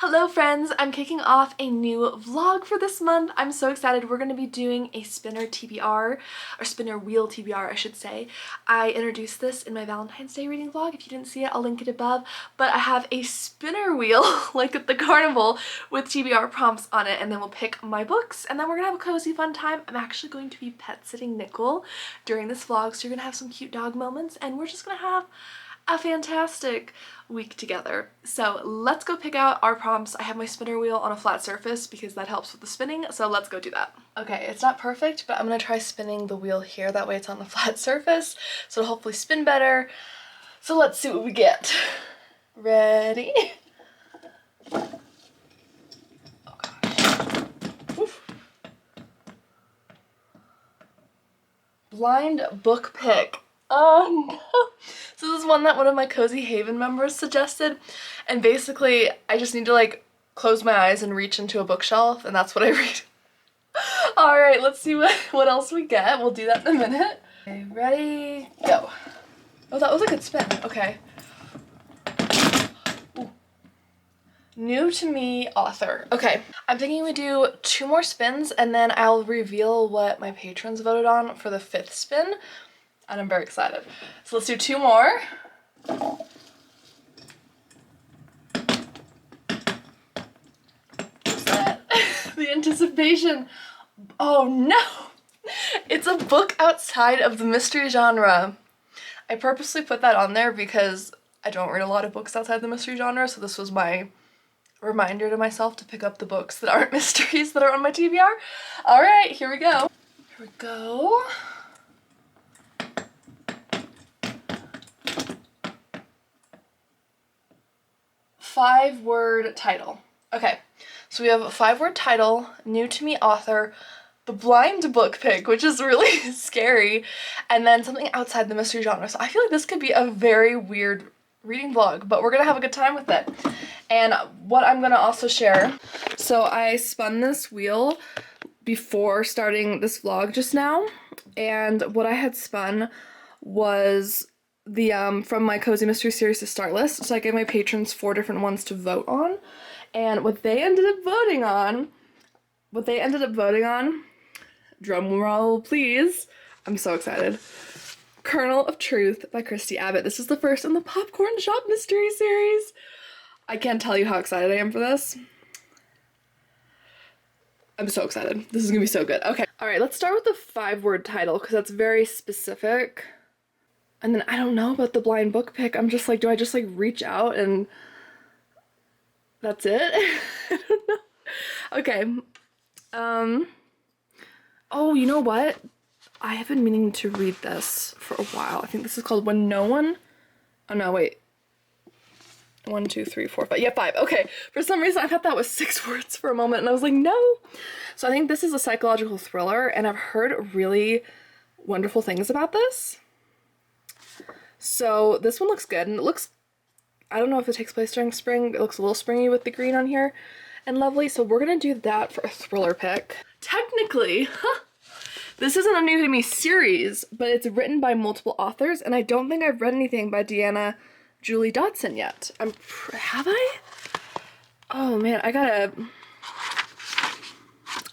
Hello friends, I'm kicking off a new vlog for this month. I'm so excited. We're going to be doing a spinner TBR, or spinner wheel TBR I should say. I introduced this in my Valentine's Day reading vlog. If you didn't see it, I'll link it above. But I have a spinner wheel, like at the carnival, with TBR prompts on it, and then we'll pick my books, and then we're going to have a cozy fun time. I'm actually going to be pet sitting Nickel during this vlog, so you're going to have some cute dog moments, and we're just going to have a fantastic week together. So let's go pick out our prompts. I have my spinner wheel on a flat surface because that helps with the spinning, so let's go do that. Okay, it's not perfect, but I'm gonna try spinning the wheel here. That way it's on the flat surface, so it'll hopefully spin better. So let's see what we get. Ready? Oh gosh. Oof. Blind book pick. Oh no. So this is one that one of my Cozy Haven members suggested, and basically I just need to like close my eyes and reach into a bookshelf, and that's what I read. Alright, let's see what else we get. We'll do that in a minute. Okay, ready, go. Oh, that was a good spin. Okay. Ooh. New to me author. Okay, I'm thinking we do 2 more spins and then I'll reveal what my patrons voted on for the 5th spin. And I'm very excited. So let's do 2 more. What's that? The anticipation. Oh no! It's a book outside of the mystery genre. I purposely put that on there because I don't read a lot of books outside the mystery genre, so this was my reminder to myself to pick up the books that aren't mysteries that are on my TBR. Alright, here we go. Here we go. 5-word title. Okay, so we have a 5-word title, new to me author, the blind book pick, which is really scary, and then something outside the mystery genre. So I feel like this could be a very weird reading vlog, but we're gonna have a good time with it. And what I'm gonna also share, so I spun this wheel before starting this vlog just now, and what I had spun was the from my Cozy Mystery Series to Start list. So I gave my patrons 4 different ones to vote on, and what they ended up voting on, drum roll please, I'm so excited, Kernel of Truth by Christy Abbott. This is the first in the Popcorn Shop Mystery Series. I can't tell you how excited I am for this. I'm so excited. This is gonna be so good. Okay, alright, let's start with the 5-word title because that's very specific. And then I don't know about the blind book pick. I'm just like, do I just like reach out and that's it? I don't know. Okay. Oh, you know what? I have been meaning to read this for a while. I think this is called When No One... Oh no, wait. 1, 2, 3, 4, 5. Yeah, 5. Okay. For some reason, I thought that was 6 words for a moment, and I was like, no. So I think this is a psychological thriller, and I've heard really wonderful things about this. So this one looks good, and it looks, I don't know if it takes place during spring. It looks a little springy with the green on here and lovely. So we're gonna do that for a thriller pick. Technically, this isn't a new to me series, but it's written by multiple authors, and I don't think I've read anything by Deanna Julie Dodson yet. Have I? Oh man, I gotta,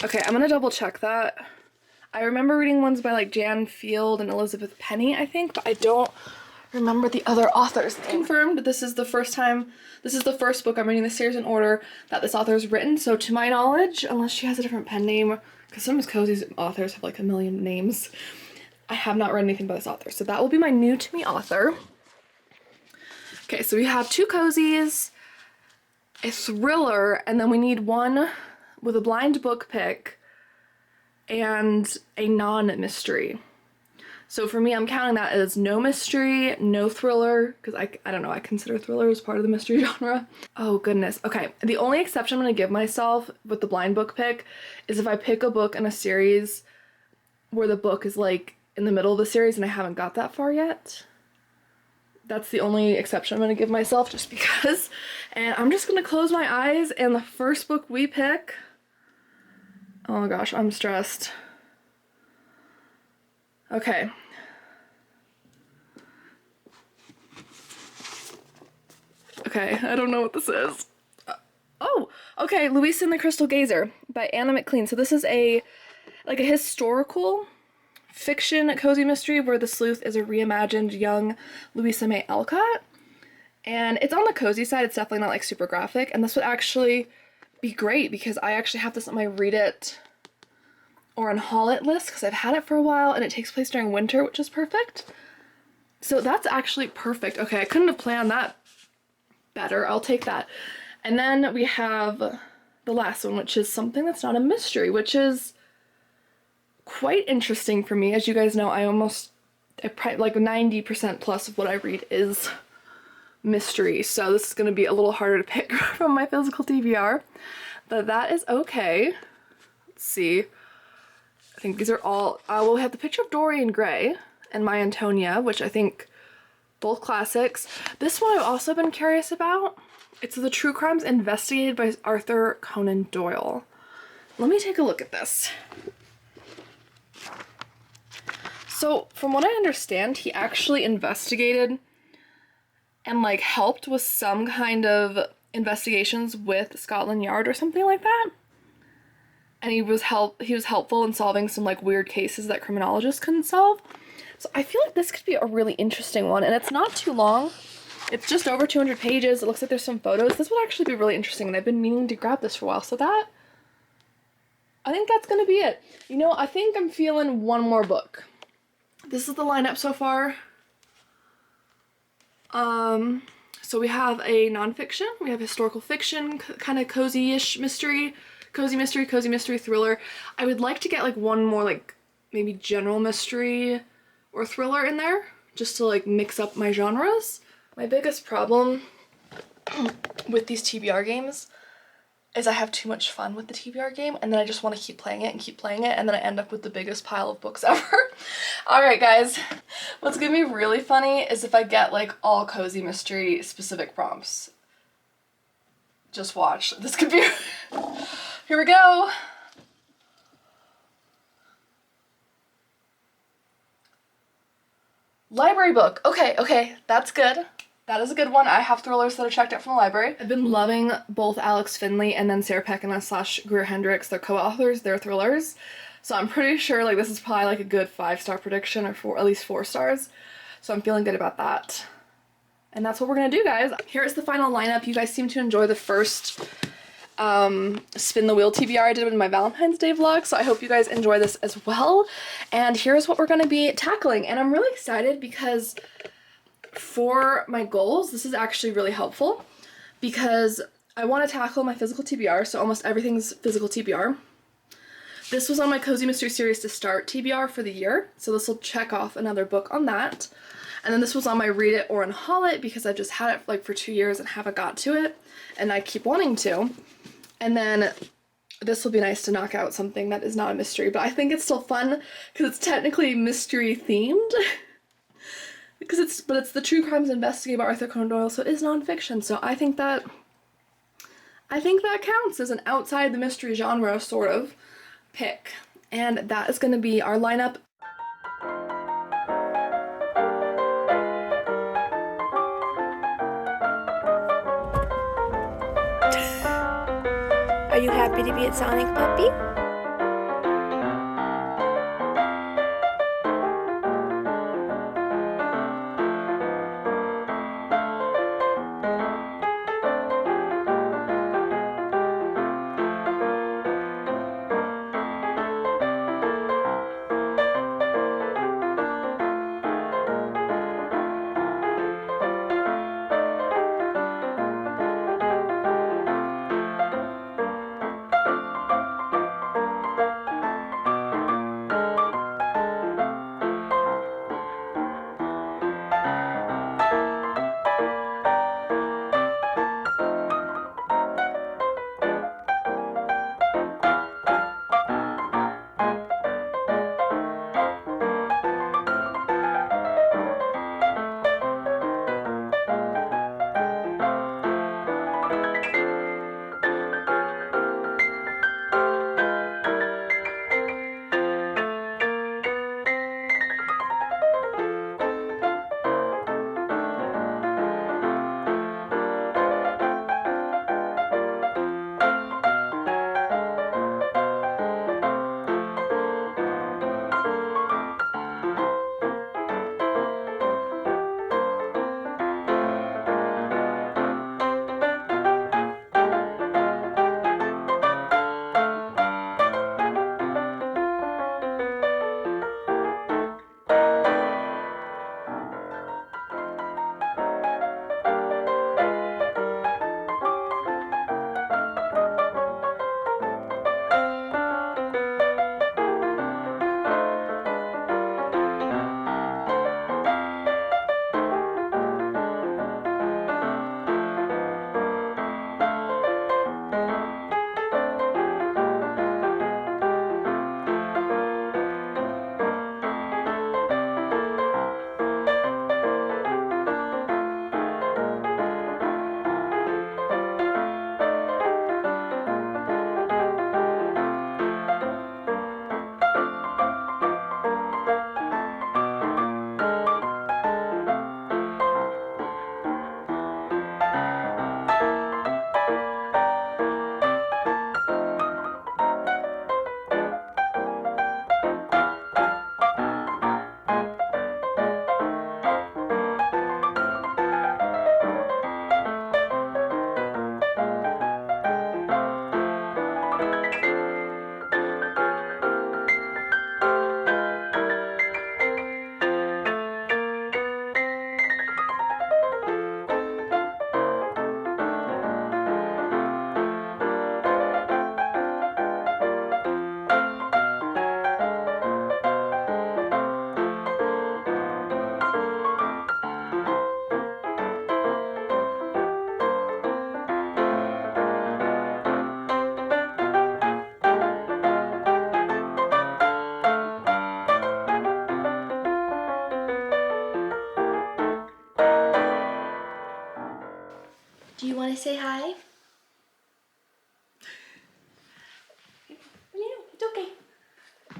okay, I'm gonna double check that. I remember reading ones by like Jan Field and Elizabeth Penny, I think, but I don't remember the other authors. Confirmed, this is the first book I'm reading this series in order that this author has written, so to my knowledge, unless she has a different pen name, because sometimes Cozy's authors have like a million names, I have not read anything by this author. So that will be my new to me author. Okay, so we have 2 cozies, a thriller, and then we need one with a blind book pick and a non-mystery. So for me, I'm counting that as no mystery, no thriller, because I don't know, I consider thriller as part of the mystery genre. Oh goodness, okay. The only exception I'm gonna give myself with the blind book pick is if I pick a book in a series where the book is like in the middle of the series and I haven't got that far yet. That's the only exception I'm gonna give myself just because. And I'm just gonna close my eyes, and the first book we pick, oh my gosh, I'm stressed. Okay. Okay, I don't know what this is. Oh, Okay, Louisa and the Crystal Gazer by Anna McLean. So this is a historical fiction cozy mystery where the sleuth is a reimagined young Louisa May Alcott. And it's on the cozy side. It's definitely not like super graphic. And this would actually be great because I actually have this on my read it or on haul it list because I've had it for a while and it takes place during winter, which is perfect. So that's actually perfect. Okay, I couldn't have planned that better. I'll take that. And then we have the last one, which is something that's not a mystery, which is quite interesting for me. As you guys know, like 90% plus of what I read is mystery. So this is going to be a little harder to pick from my physical TBR, but that is okay. Let's see. I think these are all, well, we have the picture of Dorian Gray and My Antonia, which I think both classics. This one I've also been curious about. It's The True Crimes Investigated by Arthur Conan Doyle. Let me take a look at this. So from what I understand, he actually investigated and like helped with some kind of investigations with Scotland Yard or something like that. And he was helpful in solving some like weird cases that criminologists couldn't solve. So I feel like this could be a really interesting one, and it's not too long. It's just over 200 pages. It looks like there's some photos. This would actually be really interesting, and I've been meaning to grab this for a while. So I think that's gonna be it. You know, I think I'm feeling one more book. This is the lineup so far. So we have a nonfiction, we have historical fiction, kind of cozy-ish mystery, cozy mystery thriller. I would like to get like one more like maybe general mystery or thriller in there, just to like mix up my genres. My biggest problem with these TBR games is I have too much fun with the TBR game, and then I just want to keep playing it, and then I end up with the biggest pile of books ever. Alright guys, what's gonna be really funny is if I get like all cozy mystery specific prompts. Just watch. This could be... Here we go! Library book. Okay, that's good. That is a good one. I have thrillers that are checked out from the library. I've been loving both Alex Finley and then Sarah Pekina / Greer Hendricks. They're co-authors, they're thrillers. So I'm pretty sure like this is probably like a good 5-star prediction, or at least 4 stars. So I'm feeling good about that. And that's what we're gonna do, guys. Here is the final lineup. You guys seem to enjoy the first spin the wheel TBR I did in my Valentine's Day vlog, so I hope you guys enjoy this as well. And here's what we're gonna be tackling. And I'm really excited because for my goals, this is actually really helpful because I want to tackle my physical TBR, so almost everything's physical TBR. This was on my Cozy Mystery Series to Start TBR for the year, so this will check off another book on that. And then this was on my Read It or on Haul It because I've just had it like for 2 years and haven't got to it, and I keep wanting to. And then this will be nice to knock out something that is not a mystery, but I think it's still fun because it's technically mystery themed. Because it's the True Crimes Investigated by Arthur Conan Doyle, so it is nonfiction. So I think that counts as an outside the mystery genre sort of pick. And that is going to be our lineup. Are you happy to be at Sonic, puppy?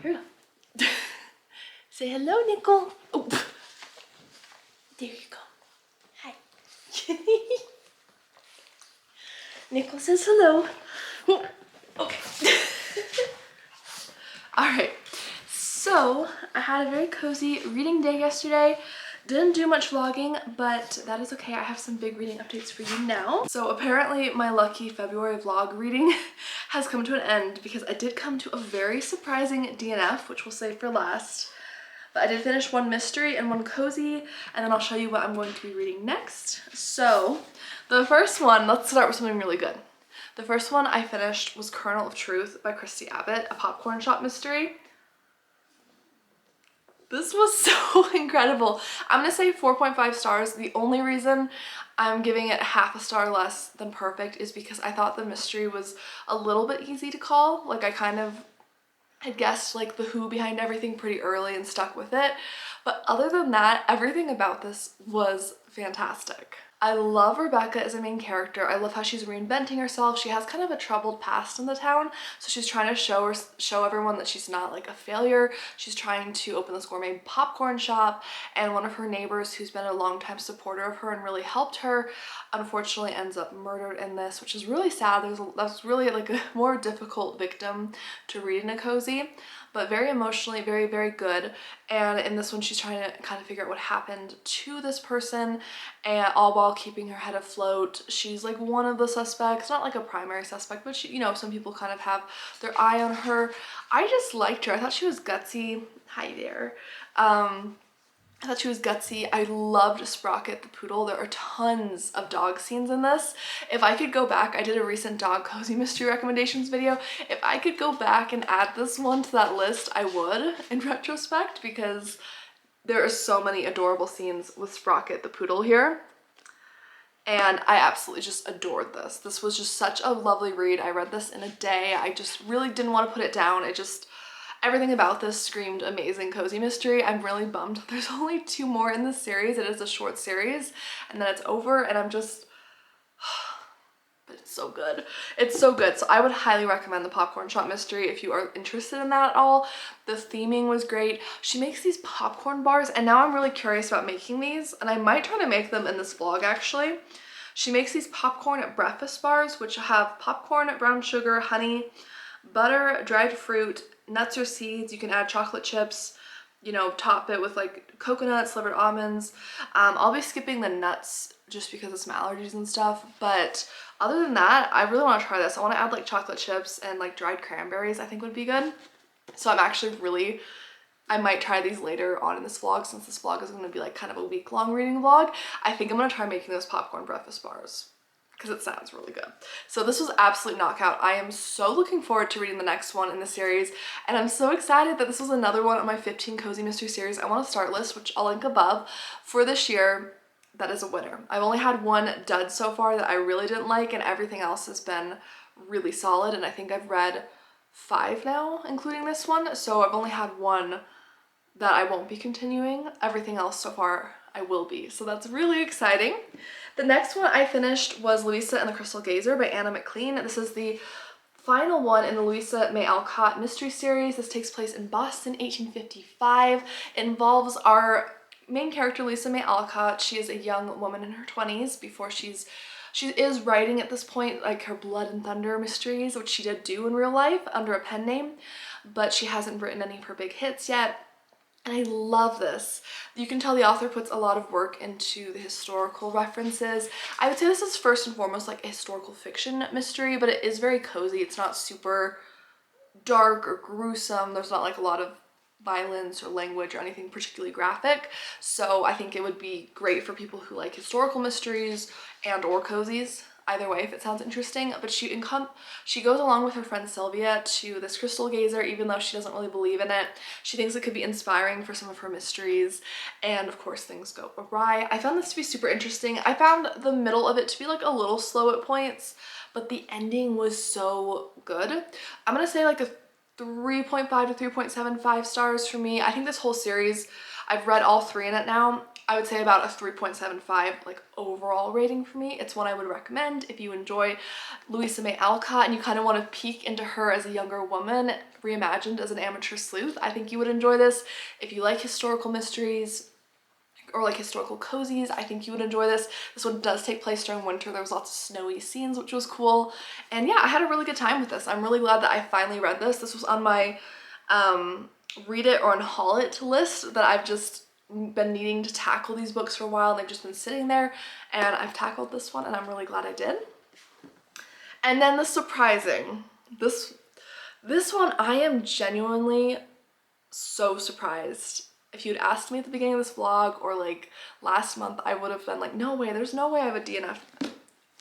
Here we go. Say hello, Nickel. Oh, there you go. Hi. Nickel says hello. Okay. Alright, so I had a very cozy reading day yesterday. Didn't do much vlogging, but that is okay. I have some big reading updates for you now. So apparently my lucky February vlog reading has come to an end because I did come to a very surprising DNF, which we'll save for last. But I did finish one mystery and one cozy, and then I'll show you what I'm going to be reading next. So the first one, let's start with something really good. The first one I finished was Kernel of Truth by Christy Abbott, a popcorn shop mystery. This was so incredible. I'm gonna say 4.5 stars. The only reason I'm giving it half a star less than perfect is because I thought the mystery was a little bit easy to call. Like I kind of had guessed like the who behind everything pretty early and stuck with it. But other than that, everything about this was fantastic. I love Rebecca as a main character. I love how she's reinventing herself. She has kind of a troubled past in the town, so she's trying to show everyone that she's not like a failure. She's trying to open this gourmet popcorn shop, and one of her neighbors who's been a longtime supporter of her and really helped her unfortunately ends up murdered in this, which is really sad. That's really like a more difficult victim to read in a cozy, but very emotionally, very, very good. And in this one, she's trying to kind of figure out what happened to this person, and all while keeping her head afloat. She's like one of the suspects, not like a primary suspect, but she, you know, some people kind of have their eye on her. I just liked her. I thought she was gutsy. Hi there. I thought she was gutsy. I loved Sprocket the poodle. There are tons of dog scenes in this. If I could go back, I did a recent dog cozy mystery recommendations video. If I could go back and add this one to that list, I would in retrospect, because there are so many adorable scenes with Sprocket the poodle here. And I absolutely just adored this. This was just such a lovely read. I read this in a day. I just really didn't want to put it down. Everything about this screamed amazing cozy mystery. I'm really bummed there's only 2 more in this series. It is a short series and then it's over, and I'm just, but it's so good. It's so good. So I would highly recommend the popcorn shop mystery if you are interested in that at all. The theming was great. She makes these popcorn bars, and now I'm really curious about making these, and I might try to make them in this vlog actually. She makes these popcorn breakfast bars, which have popcorn, brown sugar, honey, butter, dried fruit, nuts or seeds. You can add chocolate chips, you know, top it with like coconut, slivered almonds. I'll be skipping the nuts just because of some allergies and stuff, but other than that, I really want to try this. I want to add like chocolate chips and like dried cranberries, I think would be good. So I'm actually really, I might try these later on in this vlog, since this vlog is going to be like kind of a week-long reading vlog. I think I'm going to try making those popcorn breakfast bars, because it sounds really good. So this was absolute knockout. I am so looking forward to reading the next one in the series, and I'm so excited that this was another one of my 15 cozy mystery series I want to start list, which I'll link above, for this year. That is a winner. I've only had one dud so far that I really didn't like, and everything else has been really solid, and I think I've read 5 now, including this one, so I've only had one that I won't be continuing. Everything else so far I will be, so that's really exciting. The next one I finished was Louisa and the Crystal Gazer by Anna McLean. This is the final one in the Louisa May Alcott mystery series. This takes place in Boston, 1855. It involves our main character, Louisa May Alcott. She is a young woman in her 20s before she is writing at this point like her Blood and Thunder mysteries, which she did do in real life under a pen name, but she hasn't written any of her big hits yet. And I love this. You can tell the author puts a lot of work into the historical references. I would say this is first and foremost like a historical fiction mystery, but it is very cozy. It's not super dark or gruesome. There's not like a lot of violence or language or anything particularly graphic. So I think it would be great for people who like historical mysteries and or cozies. Either way, if it sounds interesting. But she goes along with her friend Sylvia to this crystal gazer, even though she doesn't really believe in it. She thinks it could be inspiring for some of her mysteries, and of course things go awry. I found this to be super interesting. I found the middle of it to be like a little slow at points, but the ending was so good. I'm gonna say like a 3.5 to 3.75 stars for me. I think this whole series, I've read all 3 in it now. I would say about a 3.75 like overall rating for me. It's one I would recommend if you enjoy Louisa May Alcott and you kind of want to peek into her as a younger woman reimagined as an amateur sleuth. I think you would enjoy this. If you like historical mysteries or like historical cozies, I think you would enjoy this. This one does take place during winter. There was lots of snowy scenes, which was cool. And yeah, I had a really good time with this. I'm really glad that I finally read this. This was on my read it or unhaul it list that I've just been needing to tackle these books for a while. They've just been sitting there and I've tackled this one and I'm really glad I did. And then the surprising, this one I am genuinely so surprised. If you'd asked me at the beginning of this vlog or like last month, I would have been like, no way, there's no way I have a DNF.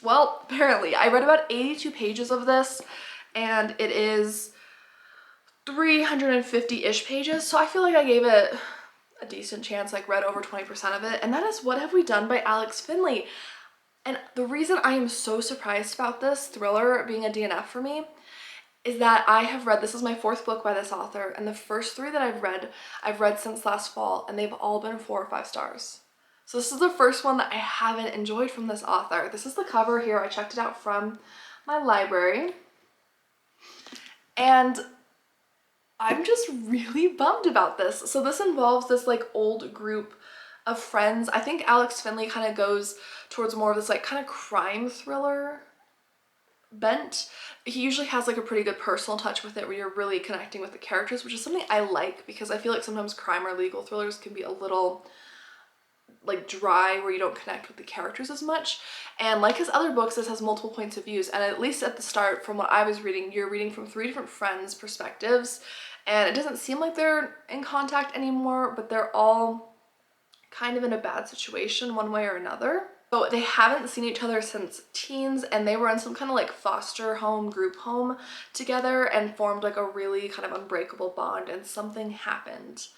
Well, apparently I read about 82 pages of this and it is 350-ish pages. So I feel like I gave it a decent chance, like read over 20% of it. And that is What Have We Done by Alex Finley. And the reason I am so surprised about this thriller being a DNF for me is that I have read, this is my 4th book by this author, and the first 3 that I've read since last fall, and they've all been 4 or 5 stars. So this is the first one that I haven't enjoyed from this author. This is the cover here. I checked it out from my library. And I'm just really bummed about this. So this involves this like old group of friends. I think Alex Finley kind of goes towards more of this like kind of crime thriller bent. He usually has like a pretty good personal touch with it where you're really connecting with the characters, which is something I like because I feel like sometimes crime or legal thrillers can be a little like dry where you don't connect with the characters as much. And like his other books, this has multiple points of views, and at least at the start from what I was reading, you're reading from 3 different friends' perspectives, and it doesn't seem like they're in contact anymore, but they're all kind of in a bad situation one way or another. So they haven't seen each other since teens, and they were in some kind of like foster home, group home together and formed like a really kind of unbreakable bond, and something happened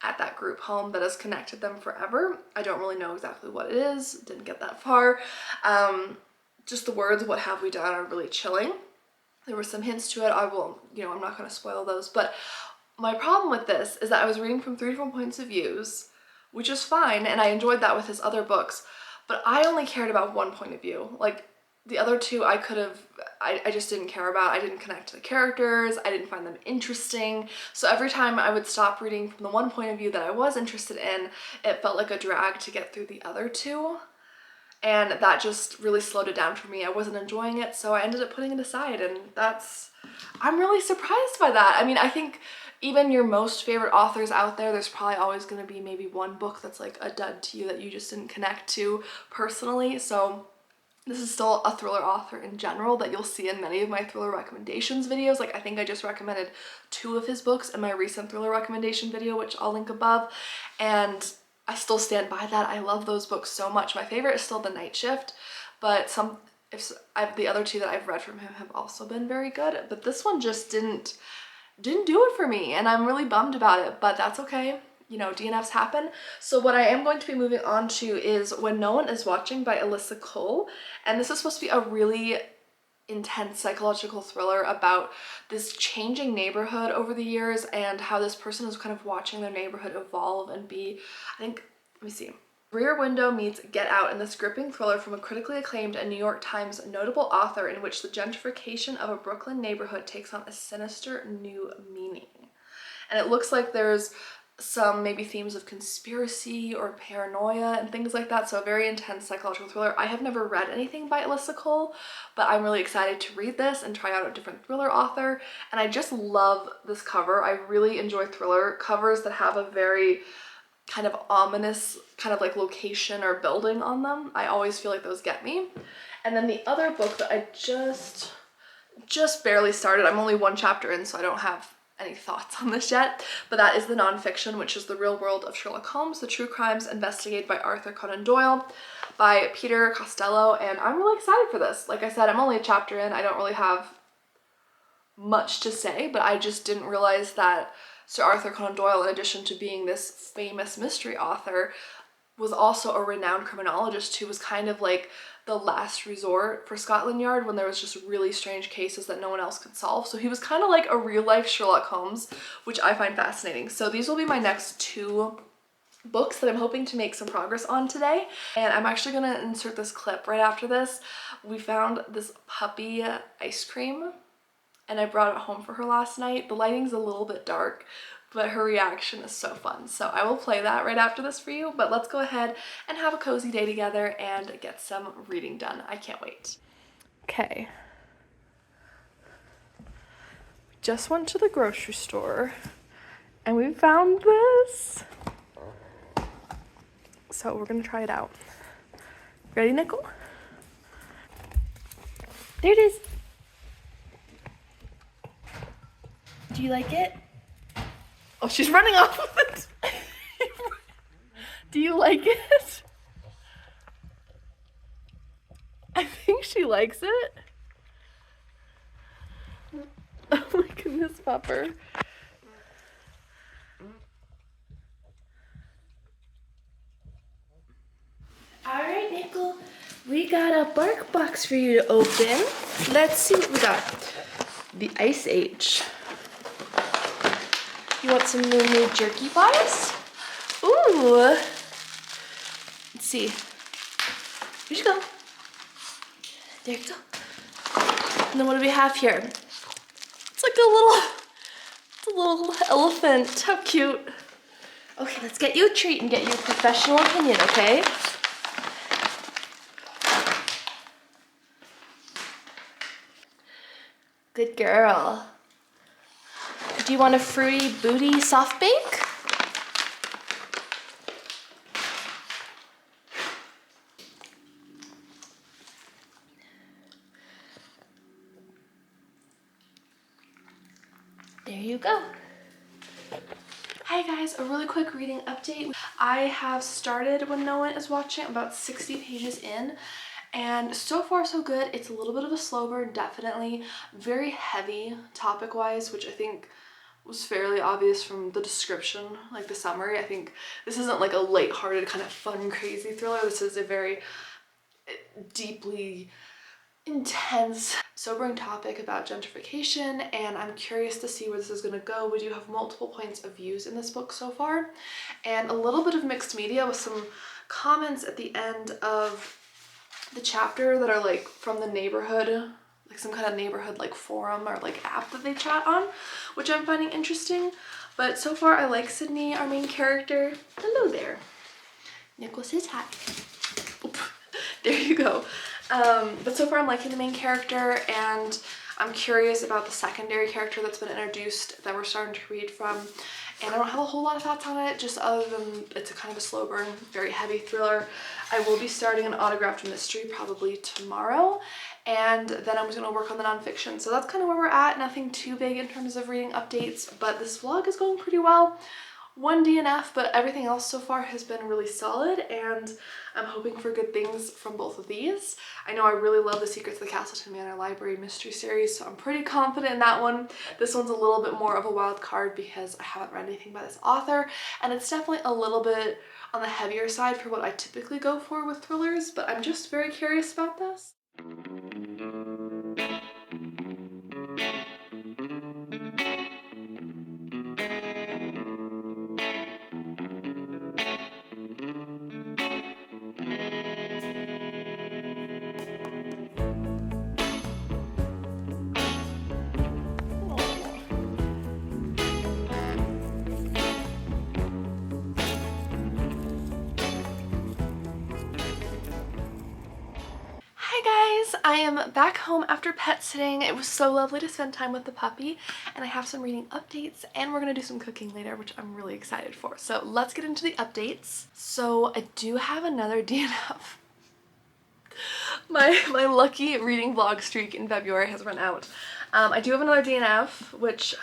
at that group home that has connected them forever. I don't really know exactly what it is, didn't get that far. Just the words, what have we done, are really chilling. There were some hints to it. I will, I'm not gonna spoil those, but my problem with this is that I was reading from 3 different points of views, which is fine, and I enjoyed that with his other books, but I only cared about one point of view. Like the other 2 I just didn't care about. I didn't connect to the characters. I didn't find them interesting. So every time I would stop reading from the one point of view that I was interested in, it felt like a drag to get through the other 2. And that just really slowed it down for me. I wasn't enjoying it, so I ended up putting it aside, and I'm really surprised by that. I mean, I think even your most favorite authors out there, there's probably always gonna be maybe one book that's like a dud to you that you just didn't connect to personally. So this is still a thriller author in general that you'll see in many of my thriller recommendations videos. Like I think I just recommended 2 of his books in my recent thriller recommendation video, which I'll link above, and I still stand by that. I love those books so much. My favorite is still The Night Shift, but the other 2 that I've read from him have also been very good, but this one just didn't do it for me, and I'm really bummed about it, but that's okay. DNFs happen. So what I am going to be moving on to is When No One Is Watching by Alyssa Cole, and this is supposed to be a really intense psychological thriller about this changing neighborhood over the years and how this person is kind of watching their neighborhood evolve and be, let me see. Rear Window meets Get Out in this gripping thriller from a critically acclaimed and New York Times notable author in which the gentrification of a Brooklyn neighborhood takes on a sinister new meaning. And it looks like there's some maybe themes of conspiracy or paranoia and things like that, so a very intense psychological thriller. I have never read anything by Alyssa Cole, but I'm really excited to read this and try out a different thriller author, and I just love this cover. I really enjoy thriller covers that have a very kind of ominous kind of like location or building on them. I always feel like those get me. And then the other book that I just barely started, I'm only 1 chapter in, so I don't have any thoughts on this yet, but that is the nonfiction, which is The Real World of Sherlock Holmes, The True Crimes Investigated by Arthur Conan Doyle by Peter Costello, and I'm really excited for this. Like I said, I'm only a chapter in. I don't really have much to say, but I just didn't realize that Sir Arthur Conan Doyle, in addition to being this famous mystery author, was also a renowned criminologist who was kind of like the last resort for Scotland Yard when there was just really strange cases that no one else could solve. So he was kind of like a real life Sherlock Holmes, which I find fascinating. So these will be my next 2 books that I'm hoping to make some progress on today. And I'm actually gonna insert this clip right after this. We found this puppy ice cream and I brought it home for her last night. The lighting's a little bit dark, but her reaction is so fun. So I will play that right after this for you, but let's go ahead and have a cozy day together and get some reading done. I can't wait. Okay. We just went to the grocery store and we found this. So we're gonna try it out. Ready, Nicole? There it is. Do you like it? Oh, she's running off with it. Do you like it? I think she likes it. Oh my goodness, Pupper. Alright, Nickel. We got a bark box for you to open. Let's see what we got. The Ice Age. You want some new jerky bars? Ooh. Let's see. Here you go. There you go. And then what do we have here? It's like a little elephant. How cute. Okay, let's get you a treat and get you a professional opinion, okay? Good girl. Do you want a fruity booty soft bake? There you go. Hi guys, a really quick reading update. I have started When No One Is Watching, about 60 pages in, and so far so good. It's a little bit of a slow burn, definitely very heavy topic wise, which I think was fairly obvious from the description, like the summary. I think this isn't like a lighthearted kind of fun crazy thriller. This is a very deeply intense, sobering topic about gentrification, and I'm curious to see where this is going to go. We do have multiple points of views in this book so far, and a little bit of mixed media with some comments at the end of the chapter that are like from the neighborhood, like some kind of neighborhood like forum or like app that they chat on, which I'm finding interesting. But so far I like Sydney, our main character. Hello there. Nicole says hi. Oop. There you go. But so far I'm liking the main character, and I'm curious about the secondary character that's been introduced that we're starting to read from. And I don't have a whole lot of thoughts on it, just other than it's a kind of a slow burn, very heavy thriller. I will be starting an autographed mystery probably tomorrow, and then I'm just going to work on the nonfiction. So that's kind of where we're at. Nothing too big in terms of reading updates, but this vlog is going pretty well. One DNF, but everything else so far has been really solid, and I'm hoping for good things from both of these. I know I really love the Secrets of the Castleton Manor Library mystery series, so I'm pretty confident in that one. This one's a little bit more of a wild card because I haven't read anything by this author, and it's definitely a little bit on the heavier side for what I typically go for with thrillers, but I'm just very curious about this. Hi guys, I am back home after pet sitting. It was so lovely to spend time with the puppy, and I have some reading updates, and we're gonna do some cooking later, which I'm really excited for. So let's get into the updates. So I do have another DNF. My lucky reading vlog streak in February has run out. I do have another DNF, which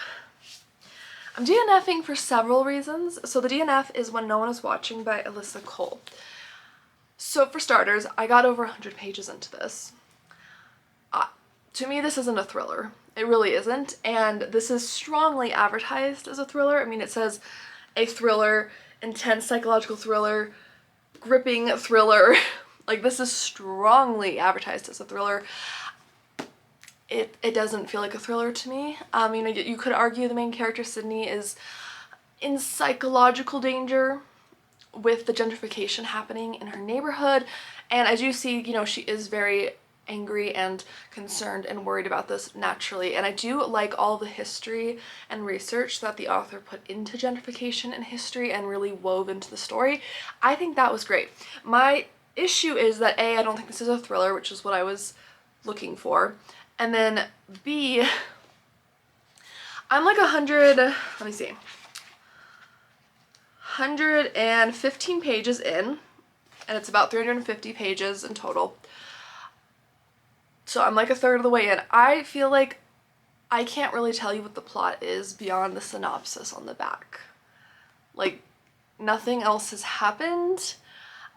I'm DNFing for several reasons. So the DNF is When No One Is Watching by Alyssa Cole. So for starters, I got over 100 pages into this. To me, this isn't a thriller. It really isn't, and this is strongly advertised as a thriller. I mean, it says a thriller, intense psychological thriller, gripping thriller. Like, this is strongly advertised as a thriller. It doesn't feel like a thriller to me. You know, you could argue the main character, Sydney, is in psychological danger, with the gentrification happening in her neighborhood. And I do see, you know, she is very angry and concerned and worried about this naturally. And I do like all the history and research that the author put into gentrification and history and really wove into the story. I think that was great. My issue is that A, I don't think this is a thriller, which is what I was looking for. And then B, I'm like 115 pages in, and it's about 350 pages in total. So I'm like a third of the way in. I feel like I can't really tell you what the plot is beyond the synopsis on the back. Like, nothing else has happened.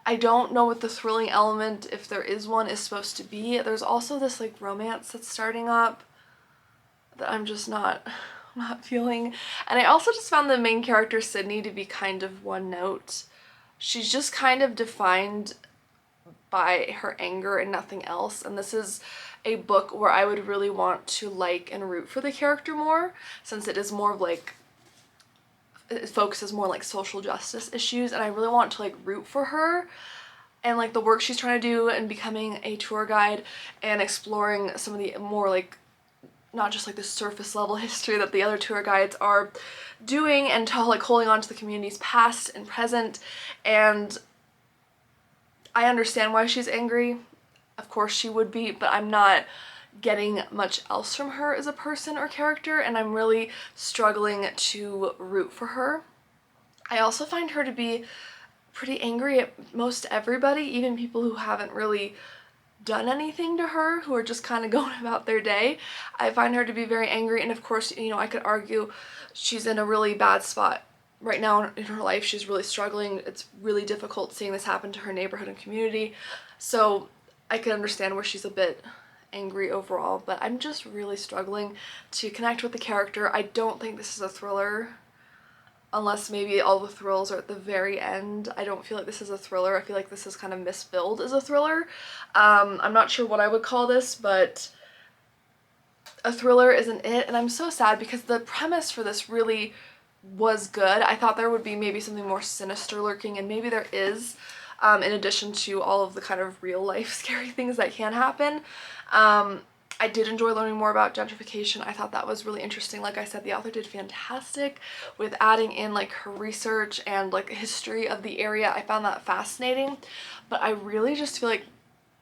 I don't know what the thrilling element, if there is one, is supposed to be. There's also this like romance that's starting up that I'm just not feeling. And I also just found the main character, Sydney, to be kind of one note. She's just kind of defined by her anger and nothing else. And this is a book where I would really want to like and root for the character more, since it is more of like, it focuses more like social justice issues, and I really want to like root for her and like the work she's trying to do and becoming a tour guide and exploring some of the more like, not just like the surface level history that the other tour guides are doing, and to like holding on to the community's past and present. And I understand why she's angry. Of course she would be, but I'm not getting much else from her as a person or character, and I'm really struggling to root for her. I also find her to be pretty angry at most everybody, even people who haven't really done anything to her, who are just kind of going about their day. I find her to be very angry, and of course, you know, I could argue she's in a really bad spot right now in her life. She's really struggling. It's really difficult seeing this happen to her neighborhood and community, so I can understand where she's a bit angry overall, but I'm just really struggling to connect with the character. I don't think this is a thriller, unless maybe all the thrills are at the very end. I don't feel like this is a thriller. I feel like this is kind of misbilled as a thriller. I'm not sure what I would call this, but a thriller isn't it, and I'm so sad because the premise for this really was good. I thought there would be maybe something more sinister lurking, and maybe there is, in addition to all of the kind of real life scary things that can happen. I did enjoy learning more about gentrification. I thought that was really interesting. Like I said, the author did fantastic with adding in like her research and like history of the area. I found that fascinating, but I really just feel like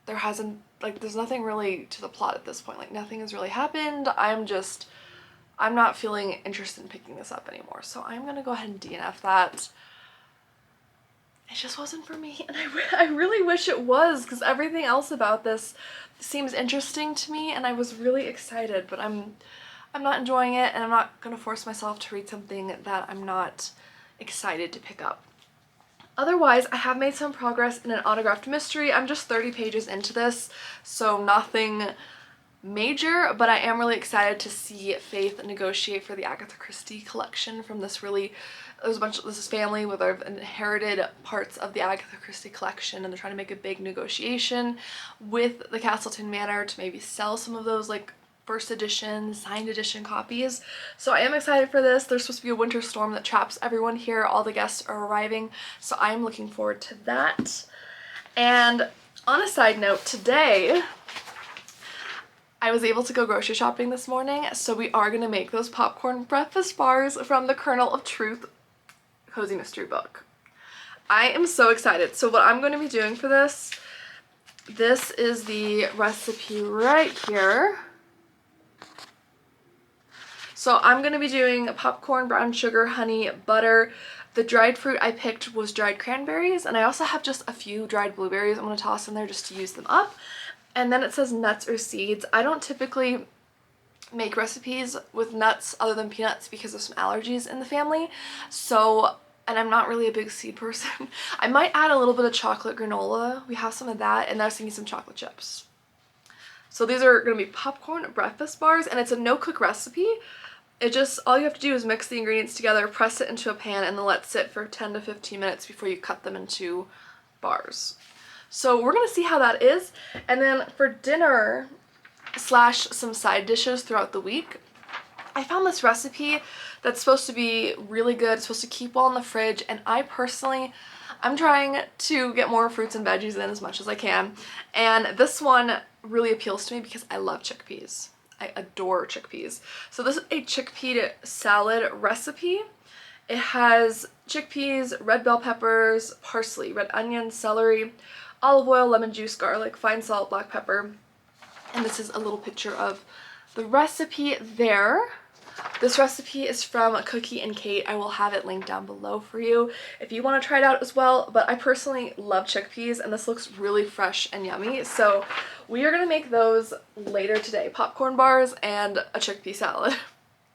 there's nothing really to the plot at this point. Like, nothing has really happened. I'm not feeling interested in picking this up anymore. So I'm gonna go ahead and DNF that. It just wasn't for me, and I really wish it was, because everything else about this seems interesting to me, and I was really excited, but I'm not enjoying it, and I'm not gonna force myself to read something that I'm not excited to pick up. Otherwise, I have made some progress in an autographed mystery. I'm just 30 pages into this, so nothing major, but I am really excited to see Faith negotiate for the Agatha Christie collection from this this family where they've inherited parts of the Agatha Christie collection, and they're trying to make a big negotiation with the Castleton Manor to maybe sell some of those like first edition, signed edition copies. So I am excited for this. There's supposed to be a winter storm that traps everyone here. All the guests are arriving, so I am looking forward to that. And on a side note, today I was able to go grocery shopping this morning, so we are going to make those popcorn breakfast bars from the Kernel of Truth Cozy Mystery book. I am so excited. So what I'm going to be doing for this is the recipe right here. So I'm going to be doing popcorn, brown sugar, honey, butter. The dried fruit I picked was dried cranberries, and I also have just a few dried blueberries I'm going to toss in there just to use them up. And then it says nuts or seeds. I don't typically make recipes with nuts other than peanuts because of some allergies in the family. So, and I'm not really a big seed person. I might add a little bit of chocolate granola. We have some of that, and I was thinking some chocolate chips. So these are going to be popcorn breakfast bars, and it's a no-cook recipe. All you have to do is mix the ingredients together, press it into a pan, and then let it sit for 10 to 15 minutes before you cut them into bars. So we're going to see how that is. And then for dinner / some side dishes throughout the week, I found this recipe that's supposed to be really good. It's supposed to keep well in the fridge, and I'm trying to get more fruits and veggies in as much as I can, and this one really appeals to me because I love chickpeas. I adore chickpeas. So this is a chickpea salad recipe. It has chickpeas, red bell peppers, parsley, red onion, celery, olive oil, lemon juice, garlic, fine salt, black pepper, and this is a little picture of the recipe there. This recipe is from Cookie and Kate. I will have it linked down below for you if you want to try it out as well, but I personally love chickpeas and this looks really fresh and yummy, so we are going to make those later today. Popcorn bars and a chickpea salad.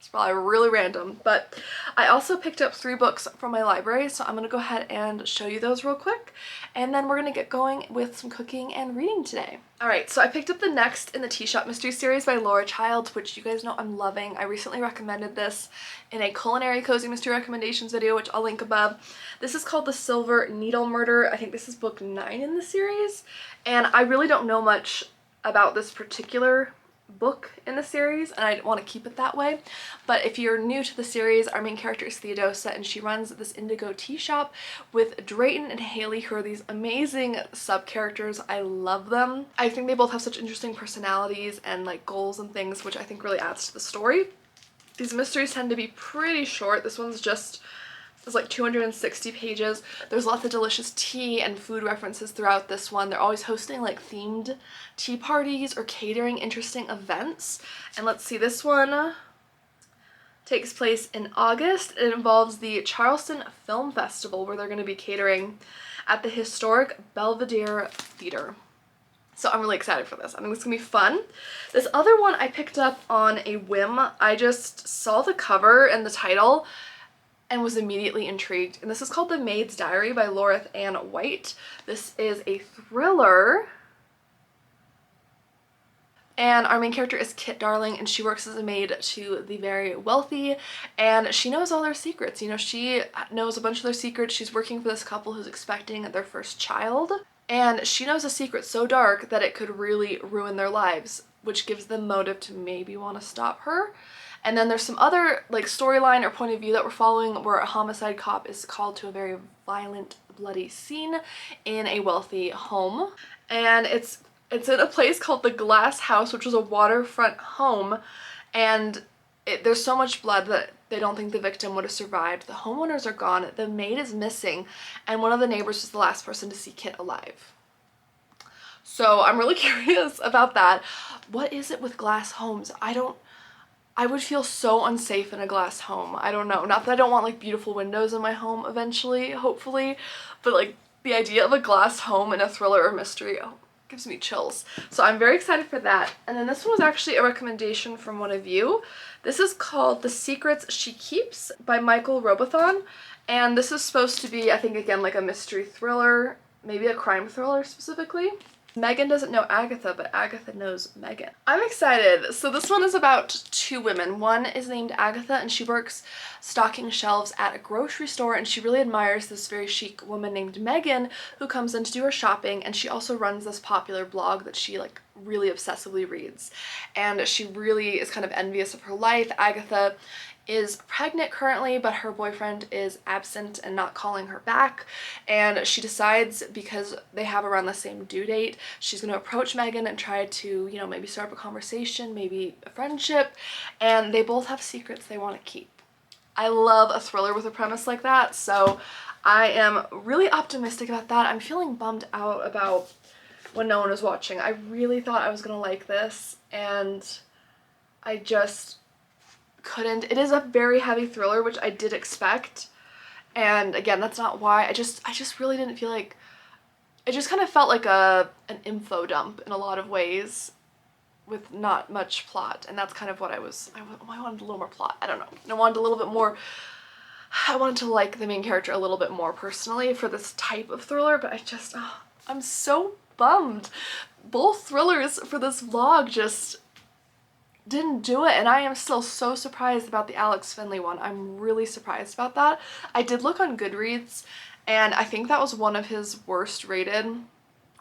It's probably really random, but I also picked up 3 books from my library, so I'm going to go ahead and show you those real quick, and then we're going to get going with some cooking and reading today. Alright, so I picked up the next in the Tea Shop Mystery Series by Laura Childs, which you guys know I'm loving. I recently recommended this in a culinary cozy mystery recommendations video, which I'll link above. This is called The Silver Needle Murder. I think this is book 9 in the series, and I really don't know much about this particular book in the series, and I want to keep it that way. But if you're new to the series, our main character is Theodosia, and she runs this indigo tea shop with Drayton and Haley, who are these amazing sub-characters. I love them. I think they both have such interesting personalities and like goals and things, which I think really adds to the story. These mysteries tend to be pretty short. This one's just it's like 260 pages. There's lots of delicious tea and food references throughout this one. They're always hosting like themed tea parties or catering interesting events. And let's see, this one takes place in August. It involves the Charleston Film Festival, where they're going to be catering at the historic Belvedere Theater. So I'm really excited for this. I think it's gonna be fun. This other one I picked up on a whim. I just saw the cover and the title and was immediately intrigued. And this is called The Maid's Diary by Laura Ann White. This is a thriller. And our main character is Kit Darling, and she works as a maid to the very wealthy, and she knows all their secrets. You know, she knows a bunch of their secrets. She's working for this couple who's expecting their first child, and she knows a secret so dark that it could really ruin their lives, which gives them motive to maybe want to stop her. And then there's some other like storyline or point of view that we're following where a homicide cop is called to a very violent, bloody scene in a wealthy home. And it's in a place called the Glass House, which was a waterfront home, and there's so much blood that they don't think the victim would have survived. The homeowners are gone, the maid is missing, and one of the neighbors was the last person to see Kit alive. So I'm really curious about that. What is it with glass homes? I would feel so unsafe in a glass home. I don't know. Not that I don't want like beautiful windows in my home eventually, hopefully, but like the idea of a glass home in a thriller or mystery, gives me chills. So I'm very excited for that. And then this one was actually a recommendation from one of you. This is called The Secrets She Keeps by Michael Robothon. And this is supposed to be, I think, again, like a mystery thriller, maybe a crime thriller specifically. Megan doesn't know Agatha, but Agatha knows Megan. I'm excited. So this one is about 2 women. One is named Agatha, and she works stocking shelves at a grocery store, and she really admires this very chic woman named Megan who comes in to do her shopping, and she also runs this popular blog that she like really obsessively reads. And she really is kind of envious of her life. Agatha is pregnant currently, but her boyfriend is absent and not calling her back, and she decides, because they have around the same due date, she's going to approach Megan and try to, you know, maybe start up a conversation, maybe a friendship, and they both have secrets they want to keep. I love a thriller with a premise like that, so I am really optimistic about that. I'm feeling bummed out about when no one was watching. I really thought I was going to like this, and I just couldn't. It is a very heavy thriller, which I did expect, and again, that's not why. I just really didn't feel like it. Just kind of felt like an info dump in a lot of ways with not much plot, and that's kind of what I wanted a little more plot. I don't know. I wanted a little bit more. I wanted to like the main character a little bit more personally for this type of thriller, but I'm so bummed. Both thrillers for this vlog just didn't do it, and I am still so surprised about the Alex Finley one. I'm really surprised about that. I did look on Goodreads, and I think that was one of his worst rated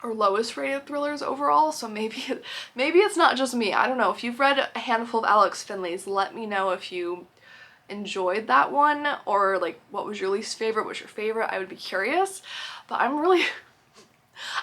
or lowest rated thrillers overall, so maybe it's not just me. I don't know. If you've read a handful of Alex Finley's, let me know if you enjoyed that one, or like what was your least favorite, what's your favorite. I would be curious, but I'm really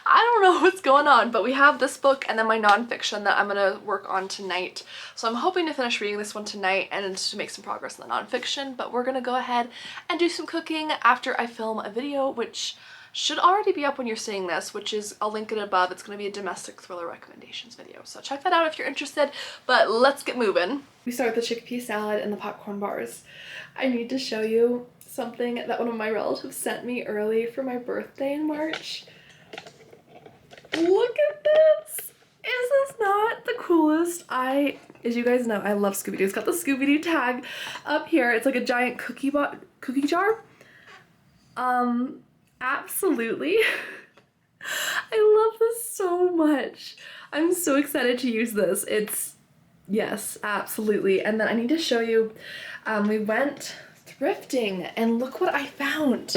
I don't know what's going on. But we have this book and then my nonfiction that I'm gonna work on tonight, so I'm hoping to finish reading this one tonight and to make some progress in the nonfiction. But we're gonna go ahead and do some cooking after I film a video, which should already be up when you're seeing this, which is, I'll link it above. It's going to be a domestic thriller recommendations video, so check that out if you're interested. But let's get moving. We start with the chickpea salad and the popcorn bars. I need to show you something that one of my relatives sent me early for my birthday in March. Look at this! Is this not the coolest? As you guys know, I love Scooby-Doo. It's got the Scooby-Doo tag up here. It's like a giant cookie jar. Absolutely. I love this so much. I'm so excited to use this. Yes, absolutely. And then I need to show you, we went thrifting and look what I found.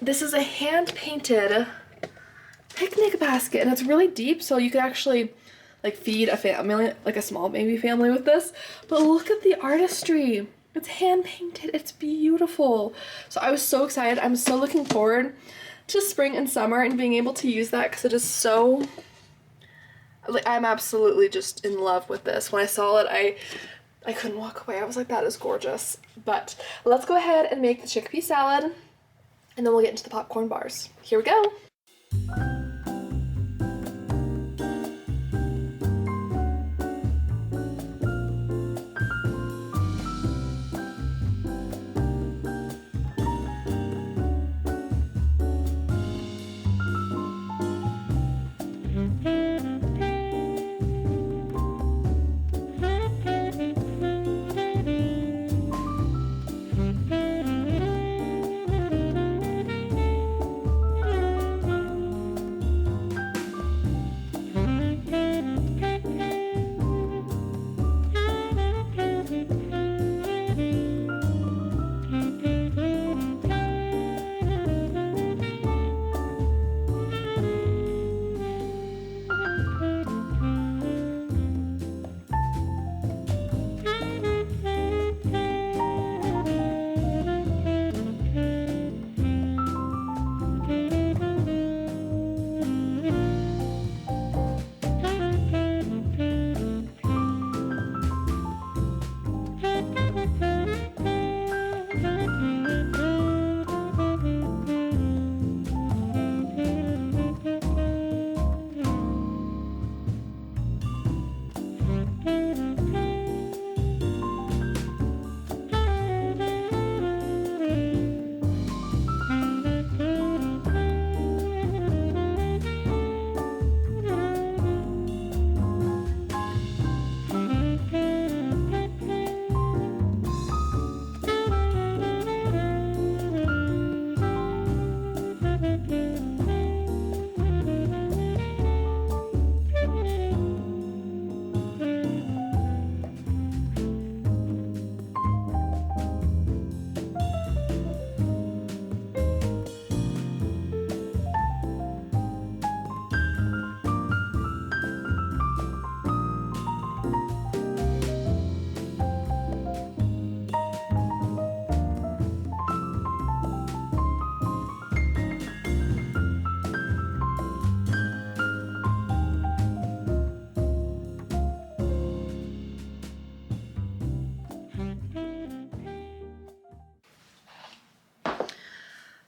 This is a hand-painted picnic basket, and it's really deep, so you could actually like feed a family, like a small baby family with this. But look at the artistry. It's hand painted. It's beautiful. So I was so excited. I'm so looking forward to spring and summer and being able to use that, because it is so, like, I'm absolutely just in love with this. When I saw it, I couldn't walk away. I was like, that is gorgeous. But let's go ahead and make the chickpea salad, and then we'll get into the popcorn bars. Here we go.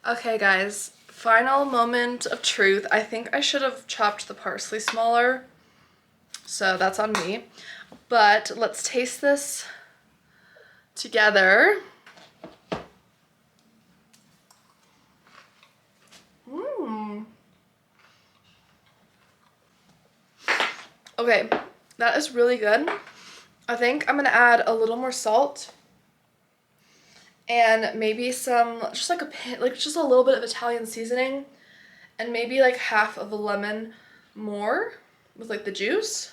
Okay guys, final moment of truth. I think I should have chopped the parsley smaller, so that's on me. But let's taste this together. Okay, that is really good. I think I'm gonna add a little more salt and maybe some, just like just a little bit of Italian seasoning, and maybe like half of a lemon more with like the juice.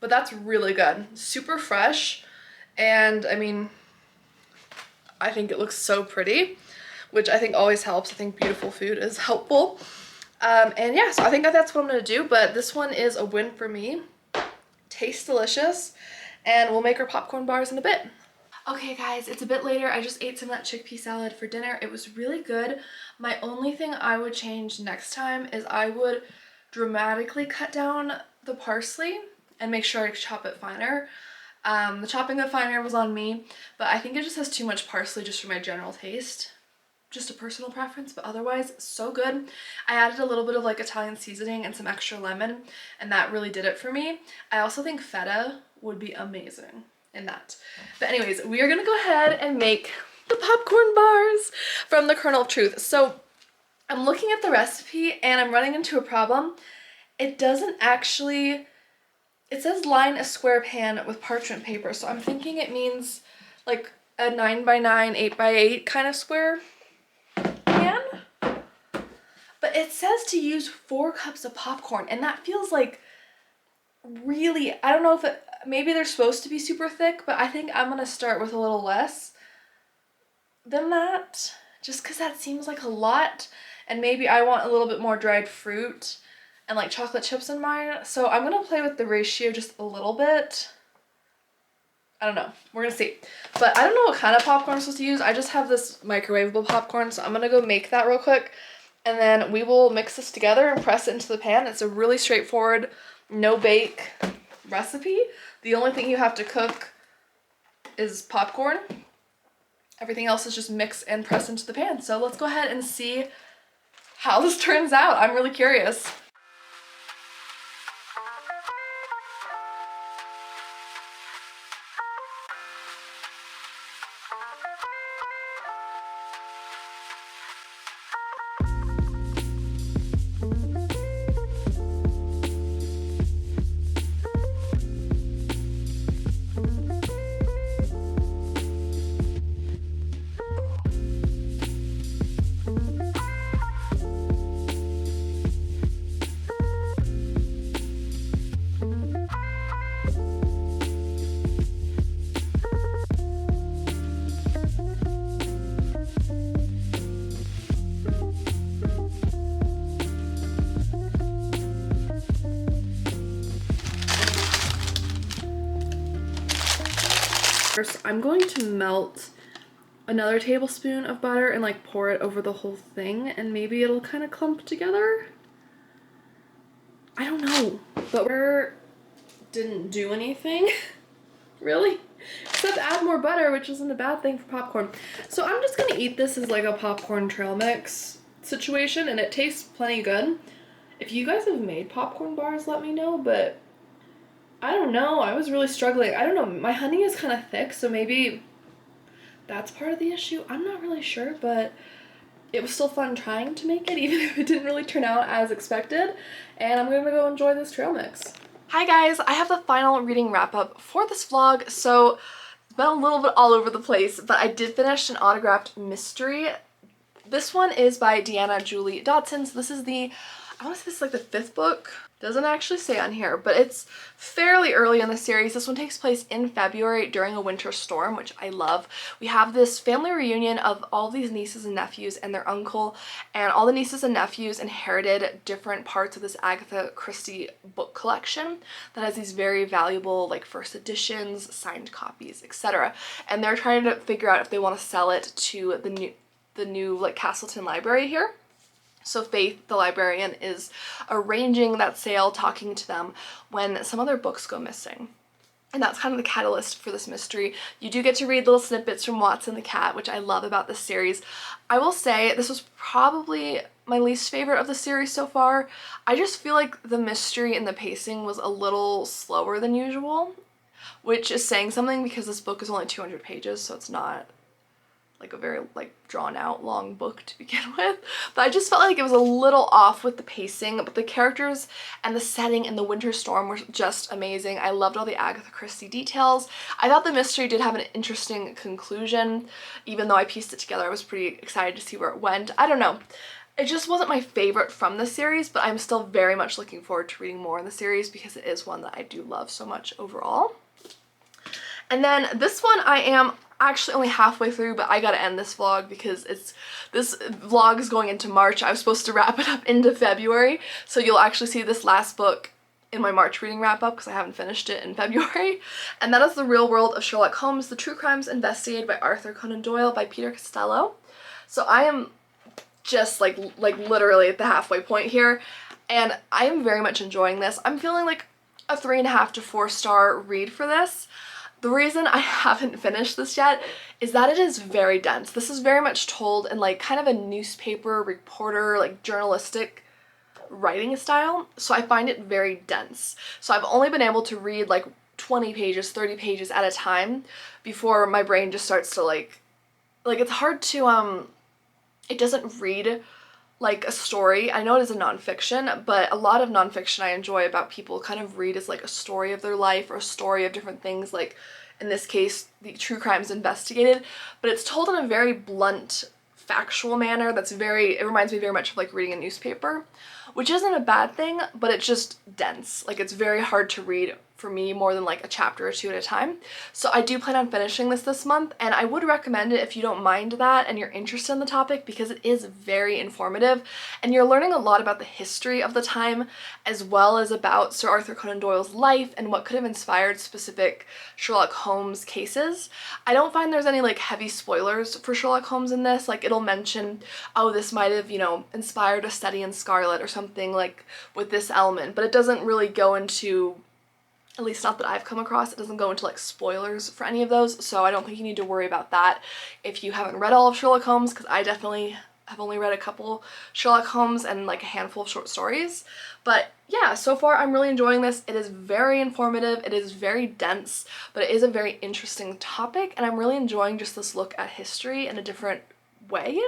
But that's really good, super fresh, and I mean, I think it looks so pretty, which I think always helps. I think beautiful food is helpful. And yeah, so I think that's what I'm gonna do, but this one is a win for me. Tastes delicious, and we'll make our popcorn bars in a bit. Okay guys, it's a bit later. I just ate some of that chickpea salad for dinner. It was really good. My only thing I would change next time is I would dramatically cut down the parsley and make sure I chop it finer. The chopping it finer was on me, but I think it just has too much parsley just for my general taste. Just a personal preference, but otherwise so good. I added a little bit of like Italian seasoning and some extra lemon, and that really did it for me. I also think feta would be amazing in that. But anyways, we are gonna go ahead and make the popcorn bars from the Kernel of Truth. So I'm looking at the recipe and I'm running into a problem. It doesn't actually, it says line a square pan with parchment paper, so I'm thinking it means like a 9x9, 8x8 kind of square pan. But it says to use 4 cups of popcorn, and that feels like really, I don't know if it, maybe they're supposed to be super thick, but I think I'm gonna start with a little less than that, just because that seems like a lot, and maybe I want a little bit more dried fruit and like chocolate chips in mine, so I'm gonna play with the ratio just a little bit. I don't know, we're gonna see. But I don't know what kind of popcorn I'm supposed to use. I just have this microwavable popcorn, so I'm gonna go make that real quick, and then we will mix this together and press it into the pan. It's a really straightforward, no bake recipe. The only thing you have to cook is popcorn. Everything else is just mix and press into the pan. So let's go ahead and see how this turns out. I'm really curious. First, I'm going to melt another tablespoon of butter and like pour it over the whole thing, and maybe it'll kind of clump together. I don't know, but we didn't do anything really, except add more butter, which isn't a bad thing for popcorn. So I'm just gonna eat this as like a popcorn trail mix situation, and it tastes plenty good. If you guys have made popcorn bars, let me know, but I don't know, I was really struggling. I don't know, my honey is kind of thick, so maybe that's part of the issue. I'm not really sure, but it was still fun trying to make it, even if it didn't really turn out as expected. And I'm gonna go enjoy this trail mix. Hi guys, I have the final reading wrap up for this vlog, so it's been a little bit all over the place, but I did finish an autographed mystery. This one is by Deanna Julie Dodson, so this is the, I want to say this is like the 5th book. Doesn't actually say on here, but it's fairly early in the series. This one takes place in February during a winter storm, which I love. We have this family reunion of all these nieces and nephews and their uncle, and all the nieces and nephews inherited different parts of this Agatha Christie book collection that has these very valuable like first editions, signed copies, etc. And they're trying to figure out if they want to sell it to the new like Castleton Library here. So Faith, the librarian, is arranging that sale, talking to them when some of their books go missing. And that's kind of the catalyst for this mystery. You do get to read little snippets from Watson the cat, which I love about this series. I will say this was probably my least favorite of the series so far. I just feel like the mystery and the pacing was a little slower than usual, which is saying something because this book is only 200 pages, so it's not like a very like drawn out long book to begin with, but I just felt like it was a little off with the pacing, but the characters and the setting and the winter storm were just amazing. I loved all the Agatha Christie details. I thought the mystery did have an interesting conclusion. Even though I pieced it together, I was pretty excited to see where it went. I don't know. It just wasn't my favorite from the series, but I'm still very much looking forward to reading more in the series because it is one that I do love so much overall. And then this one I am actually only halfway through, but I gotta end this vlog because this vlog is going into March. I was supposed to wrap it up into February, so you'll actually see this last book in my March reading wrap up because I haven't finished it in February. And that is The Real World of Sherlock Holmes, The True Crimes Investigated by Arthur Conan Doyle by Peter Costello. So I am just like literally at the halfway point here, and I am very much enjoying this. I'm feeling like a 3.5 to 4 star read for this. The reason I haven't finished this yet is that it is very dense. This is very much told in like kind of a newspaper reporter, like journalistic writing style, so I find it very dense. So I've only been able to read like 20 pages, 30 pages at a time before my brain just starts to like it's hard to it doesn't read like a story. I know it is a nonfiction, but a lot of nonfiction I enjoy about people kind of read as like a story of their life or a story of different things, like in this case the true crimes investigated, but it's told in a very blunt, factual manner that's it reminds me very much of like reading a newspaper, which isn't a bad thing, but it's just dense. Like it's very hard to read for me more than like a chapter or 2 at a time. So I do plan on finishing this month, and I would recommend it if you don't mind that and you're interested in the topic, because it is very informative and you're learning a lot about the history of the time as well as about Sir Arthur Conan Doyle's life and what could have inspired specific Sherlock Holmes cases. I don't find there's any like heavy spoilers for Sherlock Holmes in this. Like it'll mention, oh, this might have, you know, inspired a study in Scarlet or something like with this element, but it doesn't really go into, at least not that I've come across, it doesn't go into like spoilers for any of those, so I don't think you need to worry about that if you haven't read all of Sherlock Holmes, because I definitely have only read a couple Sherlock Holmes and like a handful of short stories. But yeah, so far I'm really enjoying this. It is very informative, it is very dense, but it is a very interesting topic, and I'm really enjoying just this look at history in a different way.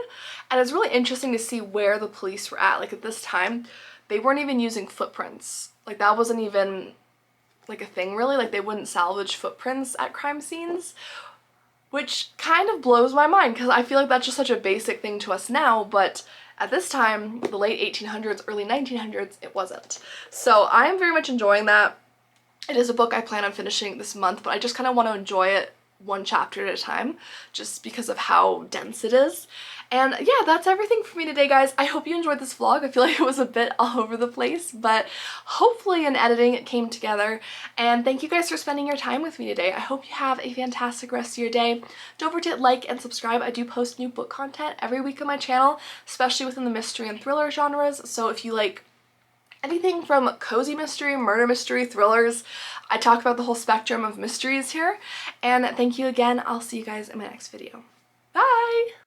And it's really interesting to see where the police were at. Like at this time, they weren't even using footprints. Like that wasn't even like a thing really. Like they wouldn't salvage footprints at crime scenes, which kind of blows my mind because I feel like that's just such a basic thing to us now, but at this time, the late 1800s, early 1900s, it wasn't. So I am very much enjoying that. It is a book I plan on finishing this month, but I just kind of want to enjoy it one chapter at a time just because of how dense it is. And yeah, that's everything for me today, guys. I hope you enjoyed this vlog. I feel like it was a bit all over the place, but hopefully in editing it came together. And thank you guys for spending your time with me today. I hope you have a fantastic rest of your day. Don't forget to like and subscribe. I do post new book content every week on my channel, especially within the mystery and thriller genres. So if you like anything from cozy mystery, murder mystery, thrillers, I talk about the whole spectrum of mysteries here. And thank you again. I'll see you guys in my next video. Bye!